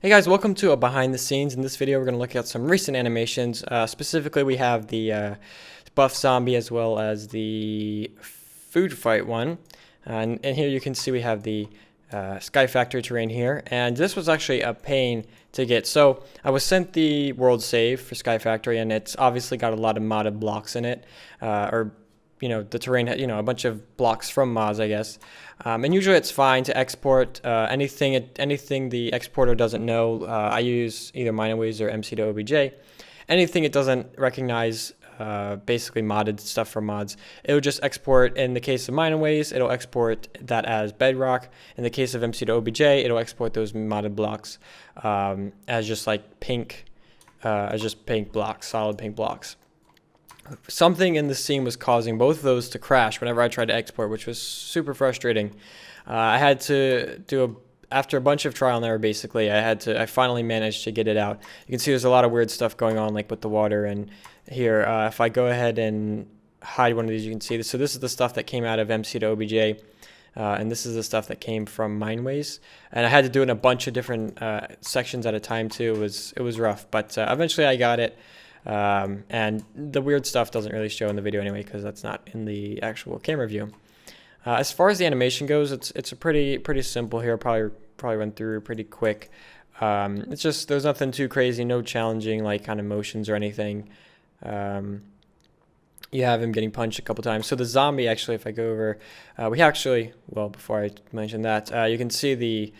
Hey guys, welcome to a behind the scenes. In this video, we're going to look at some recent animations. Specifically, we have the buff zombie as well as the food fight one. And here you can see we have the Sky Factory terrain here. And this was actually a pain to get. So I was sent the world save for Sky Factory, and it's obviously got a lot of modded blocks in it, the terrain, a bunch of blocks from mods, I guess. And usually it's fine to export anything the exporter doesn't know. I use either Minaways or MC to OBJ. Anything it doesn't recognize, basically modded stuff from mods, it'll just export. In the case of Minaways, it'll export that as Bedrock. In the case of MC to OBJ, it'll export those modded blocks as just like pink blocks, solid pink blocks. Something in the scene was causing both of those to crash whenever I tried to export, which was super frustrating. I had to do after a bunch of trial and error, basically, I finally managed to get it out. You can see there's a lot of weird stuff going on, like with the water. And here, if I go ahead and hide one of these, you can see this. So this is the stuff that came out of MC to OBJ. And this is the stuff that came from Minaways. And I had to do it in a bunch of different sections at a time, too. It was rough, but eventually I got it. And the weird stuff doesn't really show in the video anyway, because that's not in the actual camera view. As far as the animation goes, it's a pretty simple here. Probably run through pretty quick. It's just there's nothing too crazy, no challenging like kind of motions or anything. You have him getting punched a couple times. So the zombie, actually, if I go over, before I mention that, you can see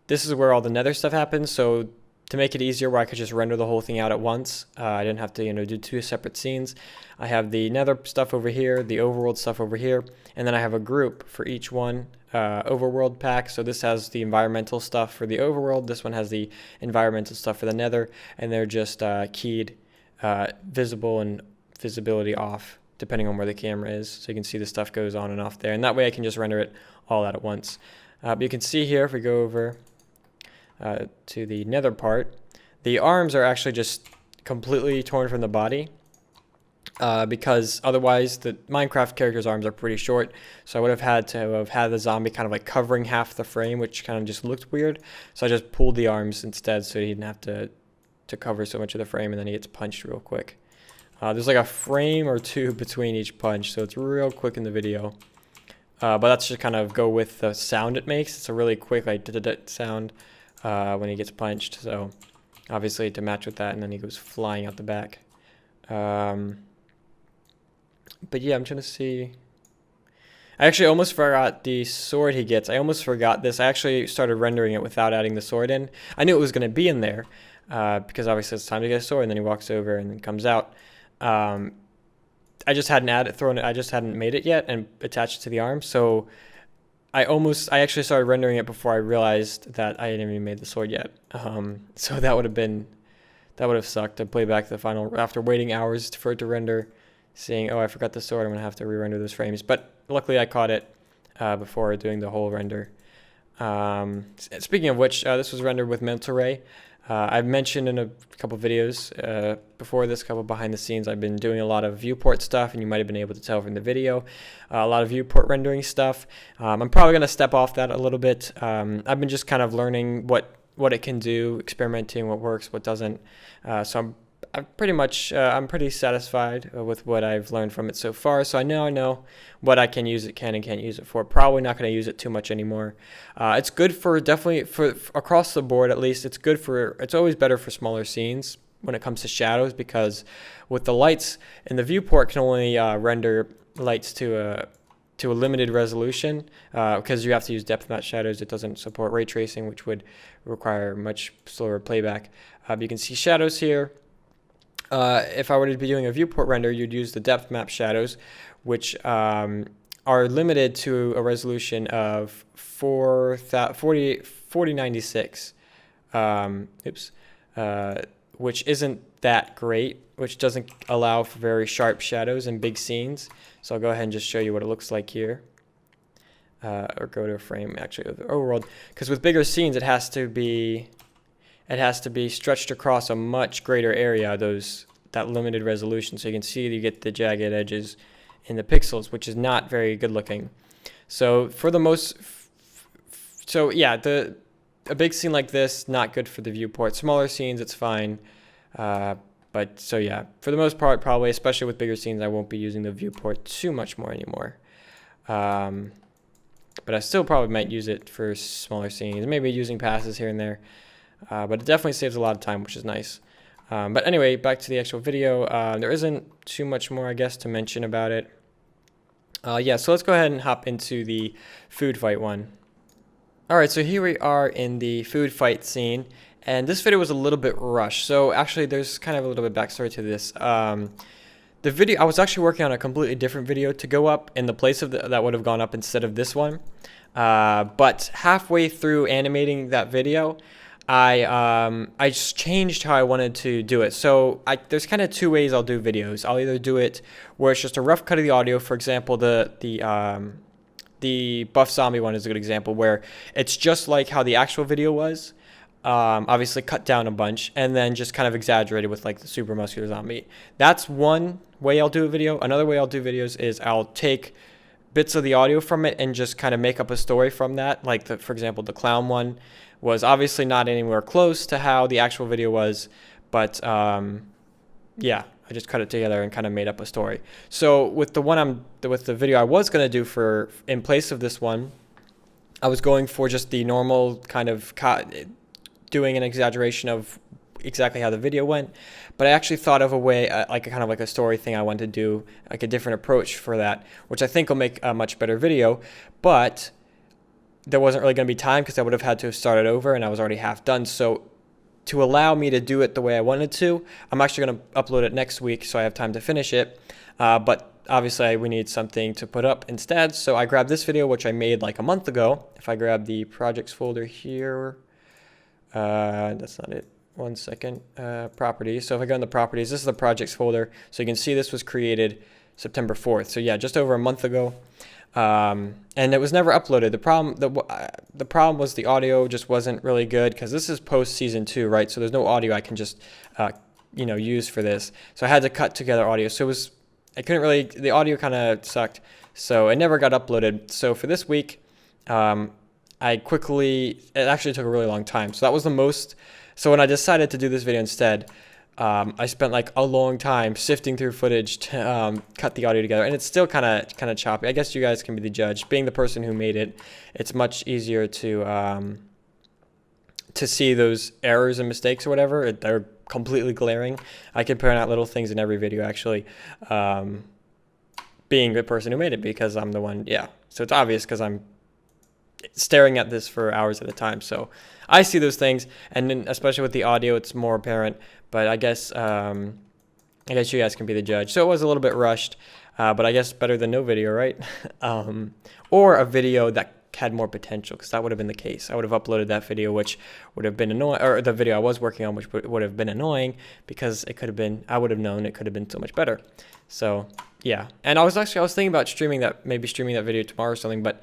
this is where all the nether stuff happens. So to make it easier, where I could just render the whole thing out at once, I didn't have to do two separate scenes. I have the nether stuff over here, the overworld stuff over here, and then I have a group for each one. Overworld pack. So this has the environmental stuff for the overworld. This one has the environmental stuff for the nether, and they're just keyed visible and visibility off depending on where the camera is. So you can see the stuff goes on and off there, and that way I can just render it all out at once. But you can see here, if we go over to the nether part, the arms are actually just completely torn from the body, because otherwise the Minecraft character's arms are pretty short, so I would have had to have had the zombie kind of like covering half the frame, which kind of just looked weird. So I just pulled the arms instead, so he didn't have to cover so much of the frame, and then he gets punched real quick. There's like a frame or two between each punch, so it's real quick in the video. But that's just kind of go with the sound it makes. It's a really quick like sound when he gets punched, so obviously to match with that, and then he goes flying out the back. But yeah, I'm trying to see. I actually almost forgot the sword he gets. I almost forgot this. I actually started rendering it without adding the sword in. I knew it was going to be in there because obviously it's time to get a sword, and then he walks over and then comes out. I just hadn't I just hadn't made it yet and attached it to the arm, so I actually started rendering it before I realized that I hadn't even made the sword yet. So that would have sucked to play back the final after waiting hours for it to render, seeing, oh, I forgot the sword, I'm gonna have to re-render those frames. But luckily I caught it before doing the whole render. Speaking of which, this was rendered with Mental Ray. I've mentioned in a couple videos before this, couple behind the scenes, I've been doing a lot of viewport stuff, and you might have been able to tell from the video, a lot of viewport rendering stuff. I'm probably going to step off that a little bit. I've been just kind of learning what it can do, experimenting, what works, what doesn't. So I'm pretty satisfied with what I've learned from it so far. So I know what I can use it, can and can't use it for. Probably not going to use it too much anymore. It's good for definitely for across the board, at least. It's always better for smaller scenes when it comes to shadows, because with the lights and the viewport can only render lights to a limited resolution, because you have to use depth map shadows. It doesn't support ray tracing, which would require much slower playback. You can see shadows here. If I were to be doing a viewport render, you'd use the depth map shadows, which are limited to a resolution of 4096, which isn't that great, which doesn't allow for very sharp shadows in big scenes. So I'll go ahead and just show you what it looks like here. Or go to a frame actually of the overworld, because with bigger scenes it has to be stretched across a much greater area, that limited resolution, so you can see you get the jagged edges in the pixels, which is not very good looking. So for the most, so yeah, a big scene like this, not good for the viewport. Smaller scenes, it's fine. But so yeah, for the most part, probably, especially with bigger scenes, I won't be using the viewport too much more anymore. But I still probably might use it for smaller scenes, maybe using passes here and there. But it definitely saves a lot of time, which is nice. But anyway, back to the actual video. There isn't too much more, I guess, to mention about it. Yeah, so let's go ahead and hop into the food fight one. Alright, so here we are in the food fight scene. And this video was a little bit rushed. So actually, there's kind of a little bit backstory to this. The video, I was actually working on a completely different video to go up in the place of that would have gone up instead of this one. But halfway through animating that video, I just changed how I wanted to do it. So there's kind of two ways I'll do videos. I'll either do it where it's just a rough cut of the audio. For example, the Buff Zombie one is a good example where it's just like how the actual video was. Obviously cut down a bunch and then just kind of exaggerated with like the super muscular zombie. That's one way I'll do a video. Another way I'll do videos is I'll take bits of the audio from it and just kind of make up a story from that. Like for example, the clown one was obviously not anywhere close to how the actual video was, but yeah, I just cut it together and kind of made up a story. So with the video I was gonna do in place of this one, I was going for just the normal kind of doing an exaggeration of exactly how the video went, but I actually thought of a way, like a kind of like a story thing I wanted to do, like a different approach for that, which I think will make a much better video, but there wasn't really going to be time because I would have had to have started over and I was already half done. So to allow me to do it the way I wanted to, I'm actually going to upload it next week so I have time to finish it, but obviously we need something to put up instead, so I grabbed this video, which I made like a month ago. If I grab the projects folder here, that's not it. One second. Properties. So if I go in the properties, this is the projects folder. So you can see this was created September 4th. So yeah, just over a month ago. And it was never uploaded. The problem was the audio just wasn't really good because this is post season 2, right? So there's no audio I can just use for this. So I had to cut together audio. So the audio kind of sucked. So it never got uploaded. So for this week, it actually took a really long time. So that was the most, so when I decided to do this video instead, I spent like a long time sifting through footage to cut the audio together, and it's still kind of choppy. I guess you guys can be the judge. Being the person who made it, it's much easier to see those errors and mistakes or whatever. They're completely glaring. I can point out little things in every video actually, being the person who made it because I'm the one, yeah. So it's obvious because I'm staring at this for hours at a time, so I see those things, and then especially with the audio it's more apparent, but I guess you guys can be the judge. So it was a little bit rushed, but I guess better than no video, right? Or a video that had more potential, because that would have been the case. I would have uploaded that video, which would have been annoying, or the video I was working on, which would have been annoying because it could have been, I would have known it could have been so much better. So yeah, and I was thinking about maybe streaming that video tomorrow or something, but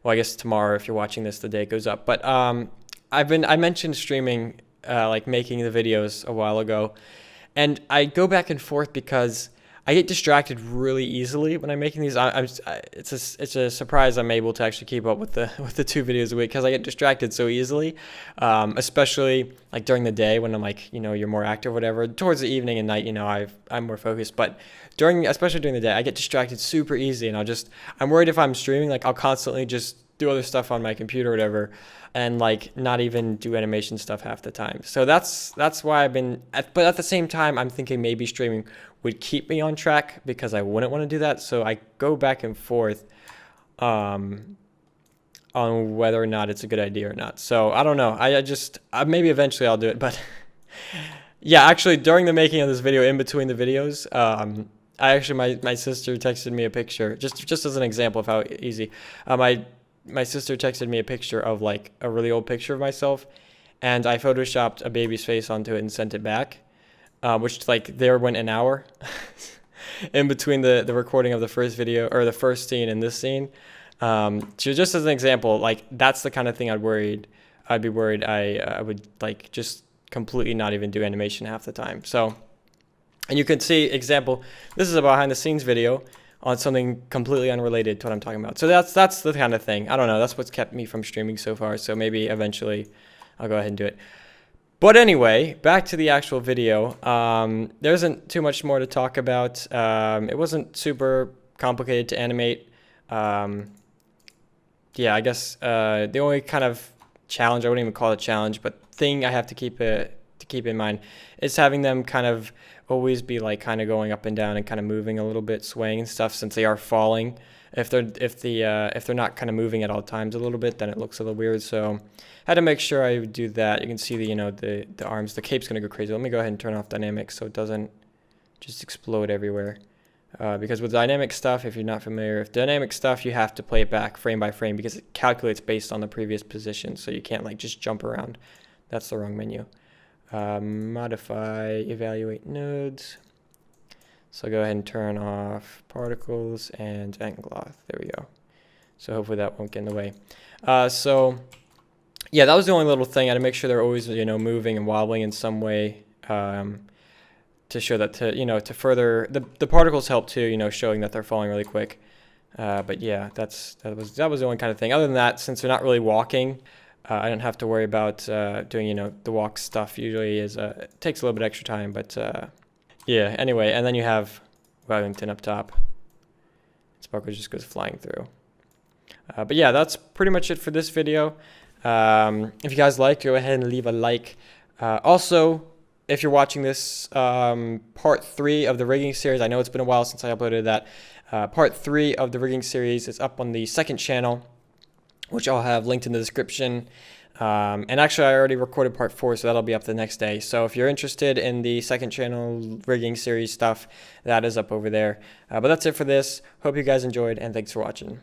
well, I guess tomorrow if you're watching this the day it goes up. But I mentioned streaming, like making the videos a while ago, and I go back and forth because I get distracted really easily when I'm making these. It's a surprise I'm able to actually keep up with the 2 videos a week because I get distracted so easily, especially like during the day when I'm like, you're more active or whatever. Towards the evening and night, I'm more focused, but especially during the day, I get distracted super easy, and I'm worried if I'm streaming, like I'll constantly just do other stuff on my computer or whatever, and like not even do animation stuff half the time. So that's why but at the same time, I'm thinking maybe streaming would keep me on track because I wouldn't want to do that. So I go back and forth on whether or not it's a good idea or not. So I don't know. Maybe eventually I'll do it, but yeah, actually during the making of this video, in between the videos, my sister texted me a picture, just as an example of how easy. My sister texted me a picture of like a really old picture of myself, and I photoshopped a baby's face onto it and sent it back, which like there went an hour in between the recording of the first video, or the first scene and this scene. So just as an example, like that's the kind of thing I'd be worried I would like just completely not even do animation half the time. So, and you can see example, this is a behind the scenes video on something completely unrelated to what I'm talking about. So that's the kind of thing. I don't know. That's what's kept me from streaming so far. So maybe eventually I'll go ahead and do it. But anyway, back to the actual video. There isn't too much more to talk about. It wasn't super complicated to animate. Yeah, I guess the only kind of challenge, I wouldn't even call it a challenge, but thing I have to keep in mind is having them kind of always be like kind of going up and down and kind of moving a little bit, swaying and stuff, since they are falling. If they're not kind of moving at all times a little bit, then it looks a little weird. So I had to make sure I would do that. You can see the the arms, the cape's gonna go crazy. Let me go ahead and turn off dynamics so it doesn't just explode everywhere. Because with dynamic stuff, if you're not familiar, with dynamic stuff, you have to play it back frame by frame because it calculates based on the previous position. So you can't like just jump around. That's the wrong menu. Modify, evaluate nodes. So go ahead and turn off particles and Entgloth. There we go. So hopefully that won't get in the way. So yeah, that was the only little thing. I had to make sure they're always, moving and wobbling in some way. To show that to further the particles help too, showing that they're falling really quick. But yeah, that was the only kind of thing. Other than that, since they're not really walking, I don't have to worry about doing the walk stuff. Usually it takes a little bit extra time, but yeah. Anyway, and then you have Wellington up top. Sparkle just goes flying through. But yeah, that's pretty much it for this video. If you guys like, go ahead and leave a like. Also, if you're watching this part 3 of the rigging series, I know it's been a while since I uploaded that. Part 3 of the rigging series is up on the second channel, which I'll have linked in the description. And actually, I already recorded part 4, so that'll be up the next day. So if you're interested in the second channel rigging series stuff, that is up over there. But that's it for this. Hope you guys enjoyed, and thanks for watching.